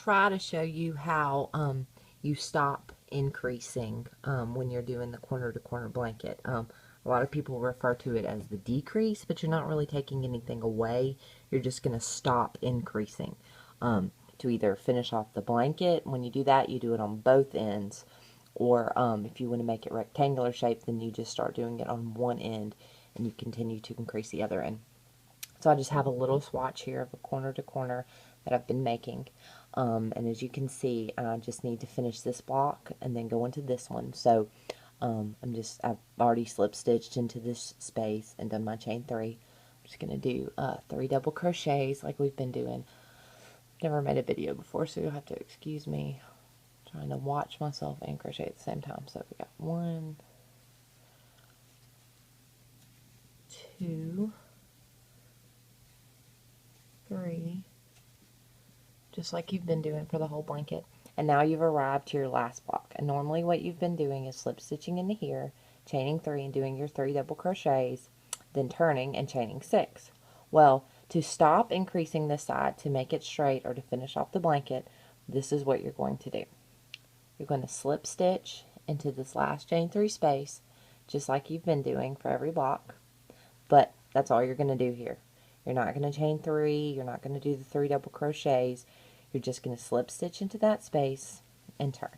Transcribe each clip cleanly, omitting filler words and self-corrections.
try to show you how you stop increasing when you're doing the corner to corner blanket. A lot of people refer to it as the decrease, but you're not really taking anything away. You're just going to stop increasing to either finish off the blanket. When you do that, you do it on both ends. Or if you want to make it rectangular shape, then you just start doing it on one end and you continue to increase the other end. So I just have a little swatch here of a corner to corner that I've been making. And as you can see, I just need to finish this block and then go into this one. So I've already slip stitched into this space and done my chain 3. I'm just going to do 3 double crochets like we've been doing. Never made a video before, so you'll have to excuse me trying to watch myself and crochet at the same time. So we got 1, 2, 3, just like you've been doing for the whole blanket. And now you've arrived to your last block. And normally what you've been doing is slip stitching into here, chaining 3 and doing your 3 double crochets, then turning and chaining 6. Well, to stop increasing this side to make it straight or to finish off the blanket, this is what you're going to do. You're going to slip stitch into this last chain 3 space, just like you've been doing for every block. But that's all you're going to do here. You're not going to chain 3, you're not going to do the 3 double crochets. You're just going to slip stitch into that space and turn.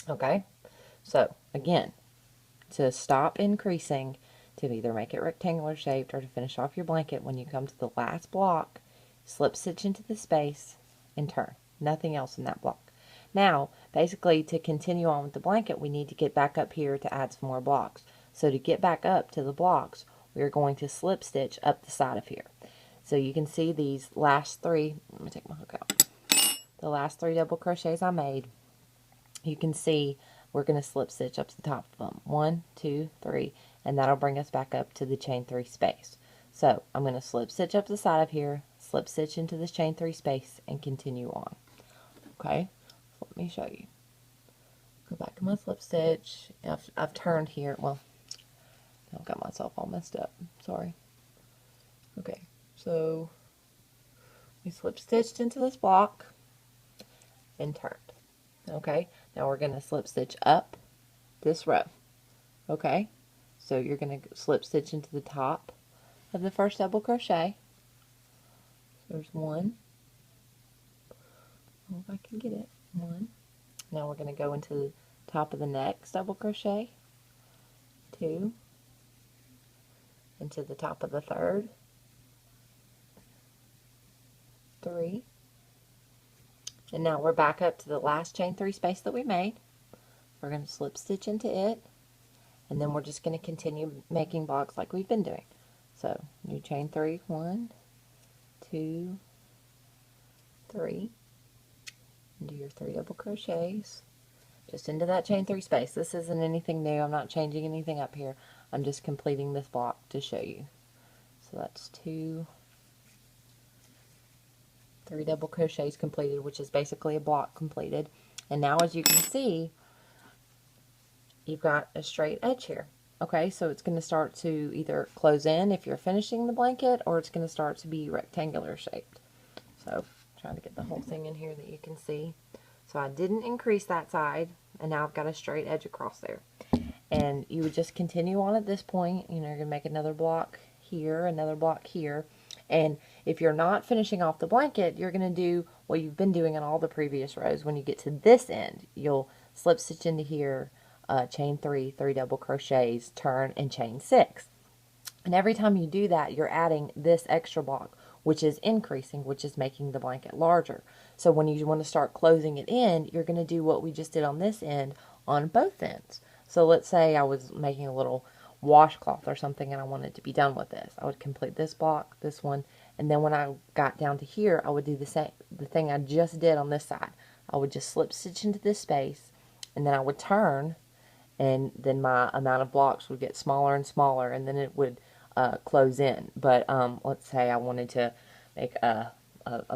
Okay? So, again, to stop increasing, to either make it rectangular shaped or to finish off your blanket, when you come to the last block, slip stitch into the space and turn. Nothing else in that block. Now, basically, to continue on with the blanket, we need to get back up here to add some more blocks. So to get back up to the blocks, we're going to slip stitch up the side of here. So you can see these last 3, let me take my hook out, the last 3 double crochets I made, you can see we're going to slip stitch up to the top of them. 1, 2, 3, and that'll bring us back up to the chain 3 space. So I'm going to slip stitch up the side of here, slip stitch into this chain 3 space, and continue on. Okay, so let me show you. Go back to my slip stitch. I've turned here. Well, I've got myself all messed up. Sorry. Okay, so we slip stitched into this block and turned. Okay, now we're going to slip stitch up this row. Okay, so you're going to slip stitch into the top of the first double crochet. There's 1. Oh, if I can get it. 1. Now we're going to go into the top of the next double crochet. 2. Into the top of the third. 3. And now we're back up to the last chain 3 space that we made. We're going to slip stitch into it, and then we're just going to continue making blocks like we've been doing. So new chain 3, 1, 2, 3, and do your 3 double crochets just into that chain 3 space. This isn't anything new. I'm not changing anything up here. I'm just completing this block to show you. So that's 2, 3 double crochets completed, which is basically a block completed. And now, as you can see, you've got a straight edge here. Okay, so it's going to start to either close in if you're finishing the blanket, or it's going to start to be rectangular shaped. So, trying to get the whole thing in here that you can see. So I didn't increase that side, and now I've got a straight edge across there. And you would just continue on at this point. You know, you're going to make another block here, another block here. And if you're not finishing off the blanket, you're going to do what you've been doing in all the previous rows. When you get to this end, you'll slip stitch into here, chain 3, 3 double crochets, turn, and chain 6. And every time you do that, you're adding this extra block, which is increasing, which is making the blanket larger. So when you want to start closing it in, you're going to do what we just did on this end on both ends. So let's say I was making a little washcloth or something and I wanted to be done with this. I would complete this block, this one, and then when I got down to here, I would do the same, the thing I just did on this side. I would just slip stitch into this space, and then I would turn, and then my amount of blocks would get smaller and smaller, and then it would close in. But let's say I wanted to make a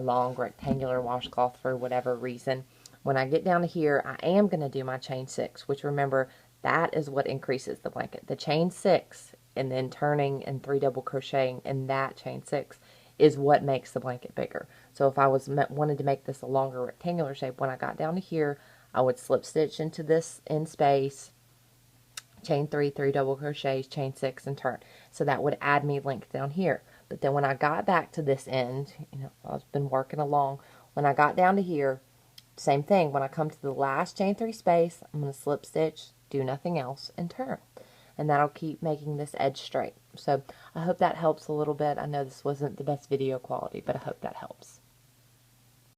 long rectangular washcloth for whatever reason. When I get down to here, I am going to do my chain 6, which, remember, that is what increases the blanket. The chain 6 and then turning and 3 double crocheting in that chain 6 is what makes the blanket bigger. So if I wanted to make this a longer rectangular shape, when I got down to here, I would slip stitch into this end space, chain 3, 3 double crochets, chain 6, and turn. So that would add me length down here. But then when I got back to this end, I've been working along. When I got down to here, same thing. When I come to the last chain 3 space, I'm going to slip stitch, do nothing else, and turn. And that'll keep making this edge straight. So I hope that helps a little bit. I know this wasn't the best video quality, but I hope that helps.